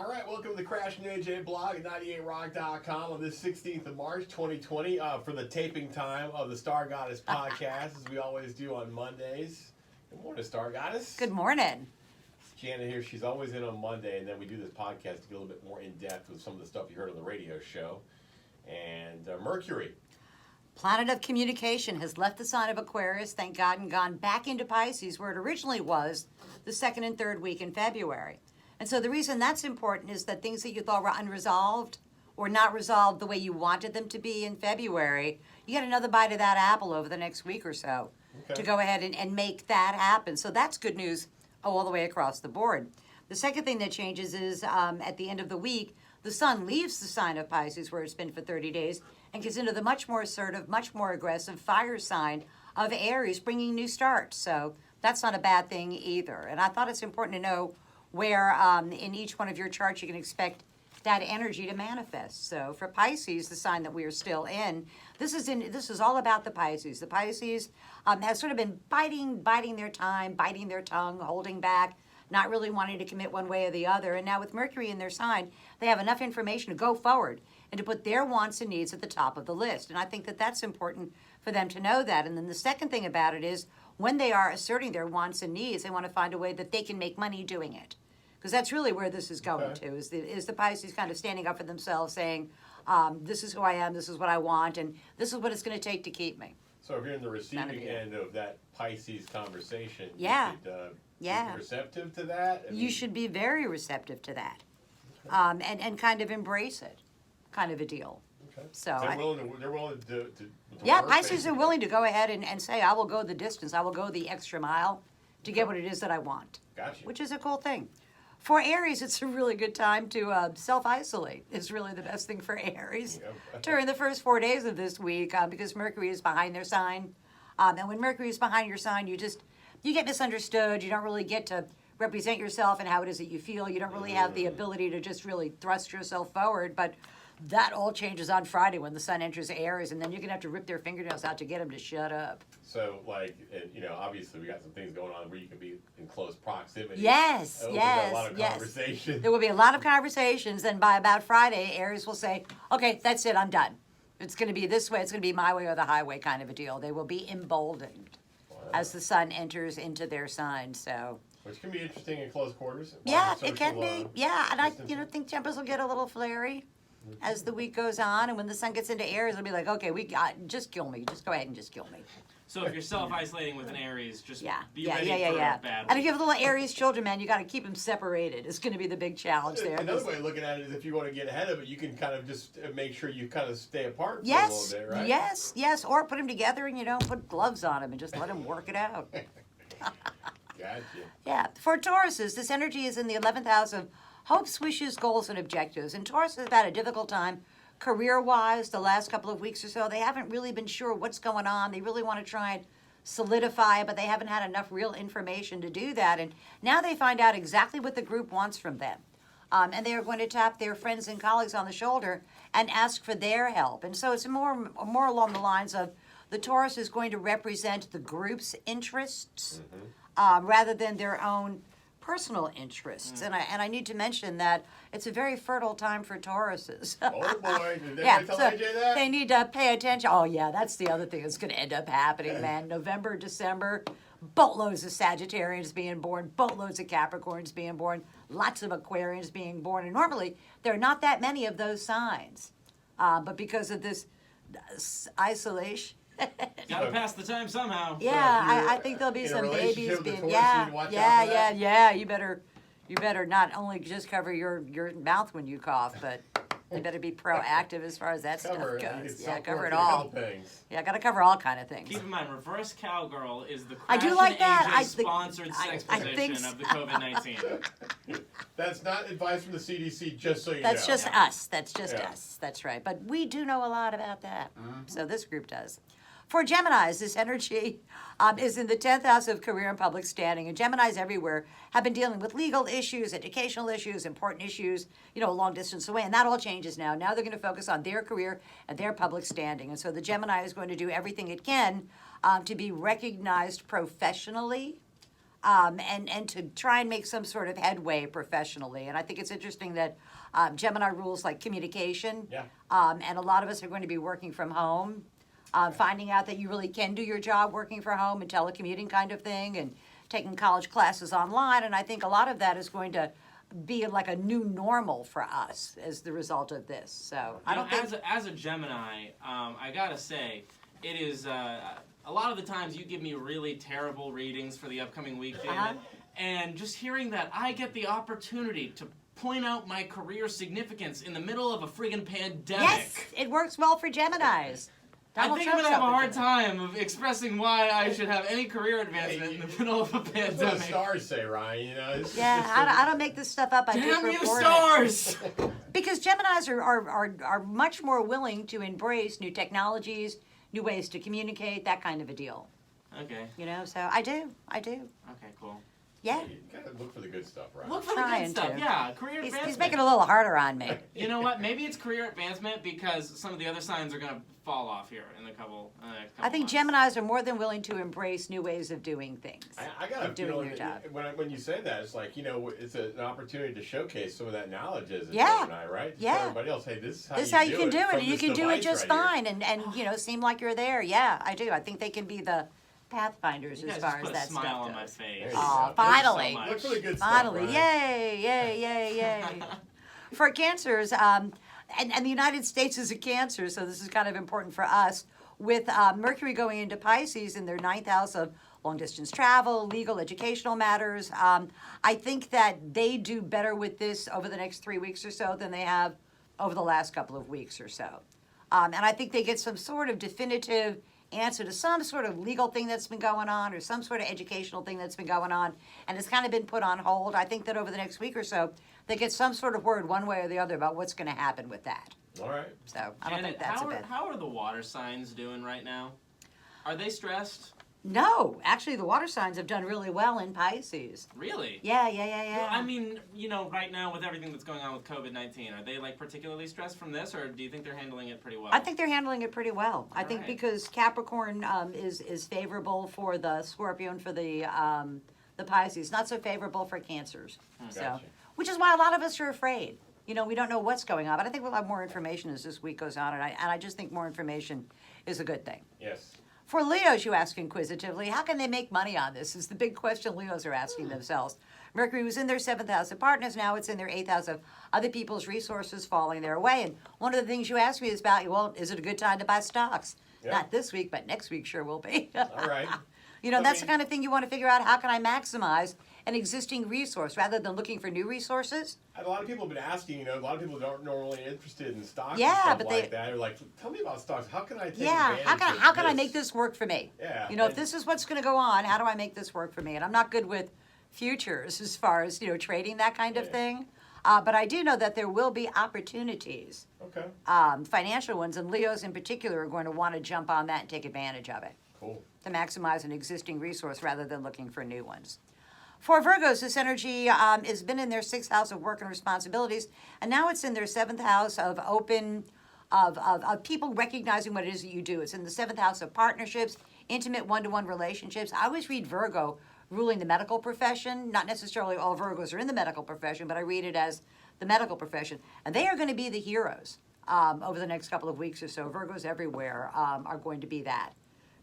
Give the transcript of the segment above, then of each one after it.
All right, welcome to the Crash and AJ blog at 98rock.com on this 16th of March, 2020, for the taping time of the Star Goddess podcast, as we always do on Mondays. Good morning, Star Goddess. Good morning. Janet here. She's always in on Monday, and then we do this podcast to get a little bit more in-depth with some of the stuff you heard on the radio show. And Mercury. Planet of communication has left the sign of Aquarius, thank God, and gone back into Pisces, where it originally was the second and third week in February. And so the reason that's important is that things that you thought were unresolved or not resolved the way you wanted them to be in February, you get another bite of that apple over the next week or so to go ahead and make that happen. So that's good news all the way across the board. The second thing that changes is at the end of the week, the sun leaves the sign of Pisces, where it's been for 30 days, and gets into the much more assertive, much more aggressive fire sign of Aries, bringing new starts. So that's not a bad thing either. And I thought it's important to know where in each one of your charts you can expect that energy to manifest. So for Pisces, the sign that we are still in, this is all about the Pisces. The Pisces has sort of been biding their time, biting their tongue, holding back, not really wanting to commit one way or the other. And now with Mercury in their sign, they have enough information to go forward and to put their wants and needs at the top of the list. And I think that that's important for them to know that. And then the second thing about it is when they are asserting their wants and needs, they want to find a way that they can make money doing it. Because that's really where this is going to, is the Pisces kind of standing up for themselves, saying, this is who I am, this is what I want, and this is what it's going to take to keep me. So if you're in the receiving end of that Pisces conversation, you should be receptive to that? You should be very receptive to that, and kind of embrace it, kind of a deal. Okay. So they're willing to yeah, work, Pisces basically. are willing to go ahead and say, I will go the distance, I will go the extra mile to get what it is that I want. Gotcha. Which is a cool thing. For Aries, it's a really good time to self-isolate. It's really the best thing for Aries during the first 4 days of this week because Mercury is behind their sign. And when Mercury is behind your sign, you get misunderstood. You don't really get to represent yourself and how it is that you feel. You don't really have the ability to just really thrust yourself forward. But that all changes on Friday when the sun enters Aries, and then you're going to have to rip their fingernails out to get them to shut up. So, obviously we got some things going on where you can be in close proximity. Yes, A yes, lot of conversation. There will be a lot of conversations. Then by about Friday, Aries will say, okay, that's it, I'm done. It's going to be this way. It's going to be my way or the highway kind of a deal. They will be emboldened as the sun enters into their sign. So, which can be interesting in close quarters. Yeah, it can be. Yeah, and I think tempers will get a little flary as the week goes on, and when the sun gets into Aries, it'll be like, okay, just kill me. Just go ahead and just kill me. So if you're self-isolating with an Aries, just be yeah, ready for a bad And one. if you have little Aries children, man, you got to keep them separated. It's going to be the big challenge there. Another way of looking at it is if you want to get ahead of it, you can kind of just make sure you kind of stay apart for Yes, a little bit, right? yes, or put them together and put gloves on them and just let them work it out. Gotcha. Yeah, for Tauruses, this energy is in the 11th house of hopes, wishes, goals, and objectives. And Taurus has had a difficult time career-wise the last couple of weeks or so. They haven't really been sure what's going on. They really want to try and solidify it, but they haven't had enough real information to do that. And now they find out exactly what the group wants from them. And they are going to tap their friends and colleagues on the shoulder and ask for their help. And so it's more along the lines of the Taurus is going to represent the group's interests rather than their own personal interests. And I need to mention that it's a very fertile time for Tauruses. Oh boy, did they tell AJ that? They need to pay attention. Oh yeah, that's the other thing that's going to end up happening, man. November, December, boatloads of Sagittarians being born, boatloads of Capricorns being born, lots of Aquarians being born. And normally, there are not that many of those signs. But because of this isolation, Gotta pass the time somehow. yeah, I think there'll be some babies being. You better not only just cover your mouth when you cough, but you better be proactive as far as that stuff goes. Yeah, cover it all. Yeah, got to cover all kind of things. Keep in mind, reverse cowgirl is the I do like that. sponsored sex I think position of the COVID-19. That's not advice from the CDC, just so you That's know. just us. That's just us. That's right. But we do know a lot about that. So this group does. For Geminis, this energy is in the 10th house of career and public standing. And Geminis everywhere have been dealing with legal issues, educational issues, important issues, a long distance away. And that all changes now. Now they're going to focus on their career and their public standing. And so the Gemini is going to do everything it can to be recognized professionally and to try and make some sort of headway professionally. And I think it's interesting that Gemini rules like communication. Yeah. And a lot of us are going to be working from home, finding out that you really can do your job working from home and telecommuting kind of thing, and taking college classes online. And I think a lot of that is going to be like a new normal for us as the result of this. So I don't think. As a Gemini, I gotta say, it is a lot of the times you give me really terrible readings for the upcoming week, Janet, and just hearing that I get the opportunity to point out my career significance in the middle of a friggin' pandemic. Yes, it works well for Geminis. I Donald think I'm Trump's gonna have a up hard with it. time of expressing why I should have any career advancement in the middle of a That's what the pandemic. stars say, Ryan. You know. Yeah, I don't make this stuff up. I just Damn you, report it. stars! Because Geminis are much more willing to embrace new technologies, new ways to communicate, that kind of a deal. Okay. You know, so I do. Okay, cool. Yeah. You gotta look for the good stuff, right? Look for the Trying good stuff. to. Yeah, career advancement. He's making it a little harder on me. You know what? Maybe it's career advancement because some of the other signs are gonna fall off here in a couple. I think months. Geminis are more than willing to embrace new ways of doing things. I got a of doing feeling your that job. when you say that, it's like, you know, it's an opportunity to showcase some of that knowledge as a Yeah. Gemini, right? To Yeah. tell everybody else, hey, this is how This is you how you can do it, from and you this can do it device just right here. fine, and you know, seem like you're there. Yeah, I do. I think they can be the pathfinders You as guys far just as put that a smile stuff on my goes. face. There you Aw, go. finally. Thank you so Look for much. the good stuff, Finally, Ryan. yay. For Cancers, and the United States is a Cancer, so this is kind of important for us. With Mercury going into Pisces in their ninth house of long distance travel, legal, educational matters, I think that they do better with this over the next 3 weeks or so than they have over the last couple of weeks or so. And I think they get some sort of definitive answer to some sort of legal thing that's been going on or some sort of educational thing that's been going on, and it's kind of been put on hold. I think that over the next week or so, they get some sort of word one way or the other about what's going to happen with that. All right. So I don't Janet, think that's a bad. how are the water signs doing right now? Are they stressed? No, actually, the water signs have done really well in Pisces. Really? Yeah. Well, I mean, you know, right now with everything that's going on with COVID-19, are they like particularly stressed from this, or do you think they're handling it pretty well? I think they're handling it pretty well. I think right. because Capricorn is favorable for the Scorpio and for the Pisces, not so favorable for Cancers. So, Gotcha. which is why a lot of us are afraid. You know, we don't know what's going on, but I think we'll have more information as this week goes on, and I just think more information is a good thing. Yes. For Leos, you ask inquisitively, how can they make money on this? Is the big question Leos are asking themselves. Mercury was in their 7th house of partners, now it's in their 8th house of other people's resources falling their way. And one of the things you ask me is about, well, is it a good time to buy stocks? Yeah. Not this week, but next week sure will be. All right. You know, I that's mean- the kind of thing you want to figure out, how can I maximize an existing resource rather than looking for new resources? And a lot of people have been asking, you know, a lot of people aren't normally interested in stocks Yeah, and stuff but like they- that. They're like, tell me about stocks. How can I take Yeah, advantage how of can I make this work for me? Yeah, You know, if and- this is what's going to go on, how do I make this work for me? And I'm not good with futures as far as, you know, trading, that kind of Yeah. thing. But I do know that there will be opportunities, Okay. financial ones, and Leos in particular are going to want to jump on that and take advantage of it Cool. to maximize an existing resource rather than looking for new ones. For Virgos, this energy has been in their 6th house of work and responsibilities, and now it's in their 7th house of open, of people recognizing what it is that you do. It's in the 7th house of partnerships, intimate one-to-one relationships. I always read Virgo ruling the medical profession. Not necessarily all Virgos are in the medical profession, but I read it as the medical profession. And they are going to be the heroes over the next couple of weeks or so. Virgos everywhere are going to be that.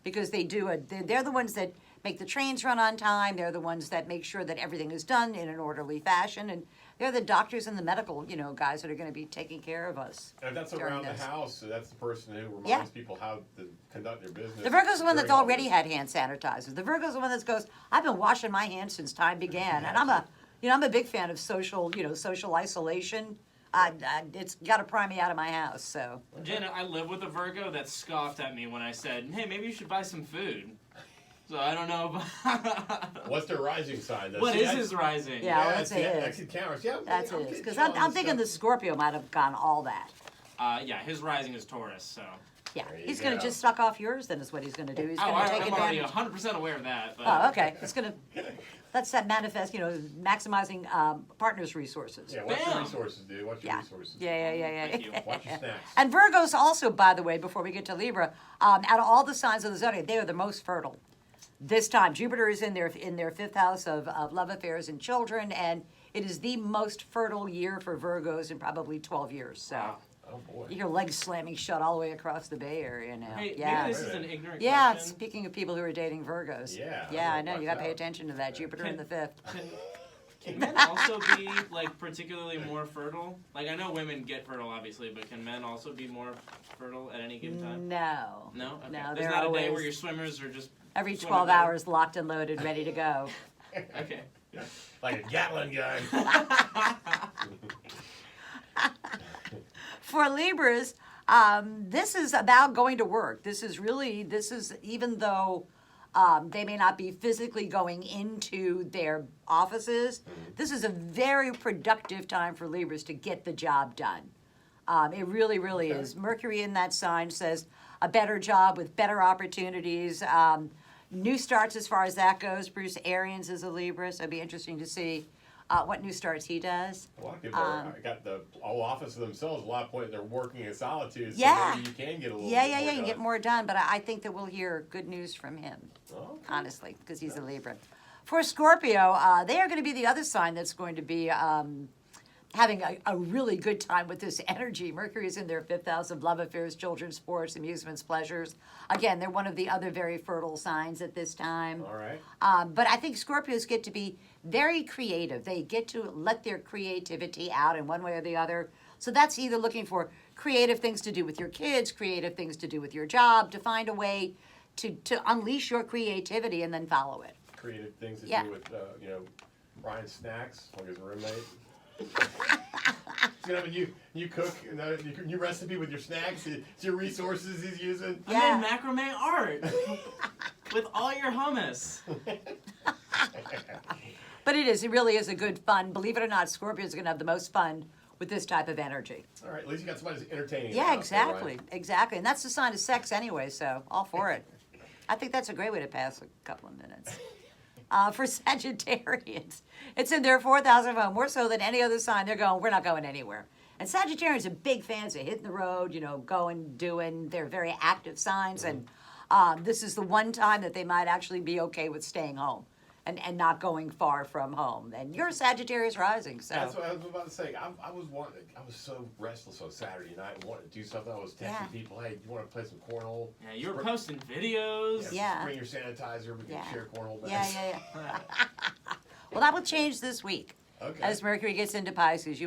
Because they do they're the ones that make the trains run on time. They're the ones that make sure that everything is done in an orderly fashion, and they're the doctors and the medical, you know, guys that are going to be taking care of us. And if that's during around this. the house, so that's the person who reminds Yeah. people how to conduct their business. The Virgo's the one that's during all already this. had hand sanitizers. The Virgo's the one that goes, I've been washing my hands since time began, and I'm a big fan of social isolation. It's got to pry me out of my house. So Janet, I live with a Virgo that scoffed at me when I said, hey, maybe you should buy some food. So I don't know about... What's their rising sign? What See, is that's- his rising? Yeah. Yeah, let's that's say the his. exit cameras. Yeah, that's I'm it. getting Because you on I'm this thinking the stuff. Scorpio might have gone all that. Yeah, his rising is Taurus, so... Yeah, There you he's going to go. just suck off yours. Then is what he's going to do. He's Oh, going to take I'm already advantage. 100% aware of that. But Oh, okay. It's going to. That's that manifest. You know, maximizing partners' resources. Yeah, watch your Bam. resources, dude. Watch your Yeah. resources. Thank you. Watch your snacks. And Virgos also, by the way, before we get to Libra, out of all the signs of the zodiac, they are the most fertile. this time. Jupiter is in their fifth house of love affairs and children, and it is the most fertile year for Virgos in probably 12 years. So Wow. Oh boy. you hear legs slamming shut all the way across the Bay Area now. Hey, yeah. maybe this is an ignorant Yeah, question. speaking of people who are dating Virgos. Yeah, Yeah, I watch know. You got to pay out. attention to that. Jupiter in the fifth. Can men also be like particularly more fertile? Like I know women get fertile, obviously, but can men also be more fertile at any given time? No. No. Okay. No, There's they're not a day always where your swimmers are just every swimming 12 better? hours locked and loaded, ready to go. Okay. Like a Gatling gun. For Libras, this is about going to work. This is even though they may not be physically going into their offices, this is a very productive time for Libras to get the job done. It really, really is. Mercury in that sign says a better job with better opportunities. New starts as far as that goes. Bruce Arians is a Libra, so it'd be interesting to see what new starts he does. A lot of people got the whole office of themselves. A lot of point they're working in solitude. So Yeah. maybe you can get a little Yeah, bit more you done. get more done, but I think that we'll hear good news from him, Okay. honestly, because he's a Libra. For Scorpio, they are going to be the other sign that's going to be having a really good time with this energy. Mercury is in their fifth house of love affairs, children's sports, amusements, pleasures. Again, they're one of the other very fertile signs at this time. All right. But I think Scorpios get to be very creative. They get to let their creativity out in one way or the other. So that's either looking for creative things to do with your kids, creative things to do with your job, to find a way to unleash your creativity and then follow it. Creative things to Yeah. do with, Brian's snacks, like his roommate. He's gonna have a new cook, new recipe with your snacks. It's your resources he's using. Yeah. I made macrame art with all your hummus. But it really is a good fun. Believe it or not, Scorpios are going to have the most fun with this type of energy. All right, at least you got somebody who's entertaining. Yeah, enough, all right? exactly. And that's the sign of sex anyway, so all for it. I think that's a great way to pass a couple of minutes. For Sagittarians, it's in their 4,000 home, more so than any other sign. They're going, we're not going anywhere. And Sagittarians are big fans of hitting the road, going, doing. They're very active signs, and this is the one time that they might actually be okay with staying home and not going far from home. And you're Sagittarius rising, so. That's what I was about to say. I was so restless on Saturday night. I wanted to do something. I was texting Yeah. people, hey, you want to play some cornhole? Yeah, you were posting videos. Yeah. Bring your sanitizer. We can Yeah. share cornhole bags. Yeah. Well, that will change this week. Okay. As Mercury gets into Pisces,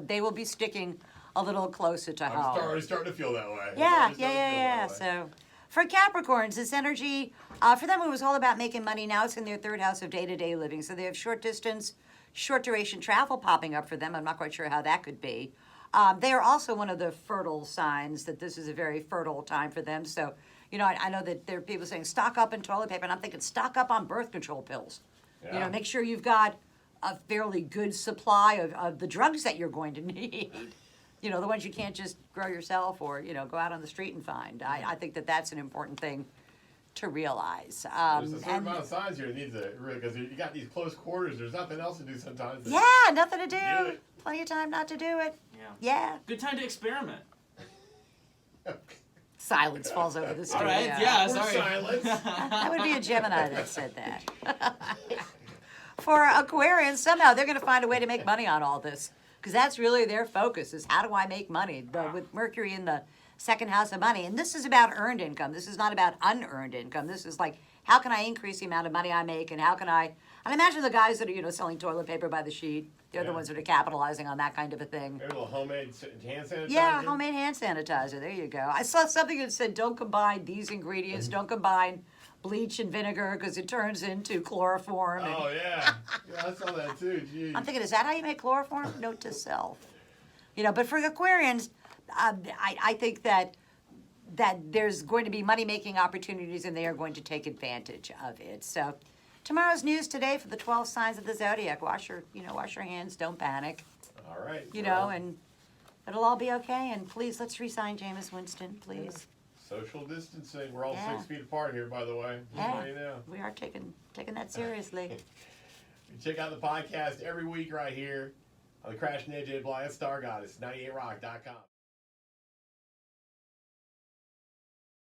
they will be sticking a little closer to I'm home. already starting to feel that way. Yeah. So, for Capricorns, this energy, for them, it was all about making money. Now it's in their third house of day-to-day living. So they have short distance, short duration travel popping up for them. I'm not quite sure how that could be. They are also one of the fertile signs that this is a very fertile time for them. So, I know that there are people saying stock up in toilet paper, and I'm thinking stock up on birth control pills. Yeah. Make sure you've got a fairly good supply of the drugs that you're going to need. The ones you can't just grow yourself or, go out on the street and find. I think that that's an important thing to realize. There's a certain amount of signs here that needs to really, because you got these close quarters. There's nothing else to do sometimes. Yeah, nothing to do. it. Plenty of time not to do it. Yeah. Yeah. Good time to experiment. Silence falls over the All studio. right. Yeah. Or Sorry. silence. That would be a Gemini that said that. For Aquarians, somehow they're going to find a way to make money on all this. Because that's really their focus, is how do I make money? With Mercury in the second house of money. And this is about earned income. This is not about unearned income. This is like, how can I increase the amount of money I make, and how can I... And imagine the guys that are, selling toilet paper by the sheet. They're the Yeah. ones that are capitalizing on that kind of a thing. Maybe a little homemade hand sanitizer. Yeah, homemade hand sanitizer. There you go. I saw something that said, don't combine these ingredients. Don't combine bleach and vinegar because it turns into chloroform. and- Oh, yeah. Yeah, I saw that too. Jeez. I'm thinking, is that how you make chloroform? Note to self. But for Aquarians, I think that there's going to be money-making opportunities, and they are going to take advantage of it. So tomorrow's news today for the 12 signs of the zodiac. Wash your hands. Don't panic. All right. And it'll all be okay. And please, let's re-sign Jameis Winston, please. Social distancing. We're all Yeah. 6 feet apart here, by the way. Just Yeah, so you know. we are taking that seriously. You check out the podcast every week right here on the Crash and AJ Bly at Star Goddess, 98rock.com.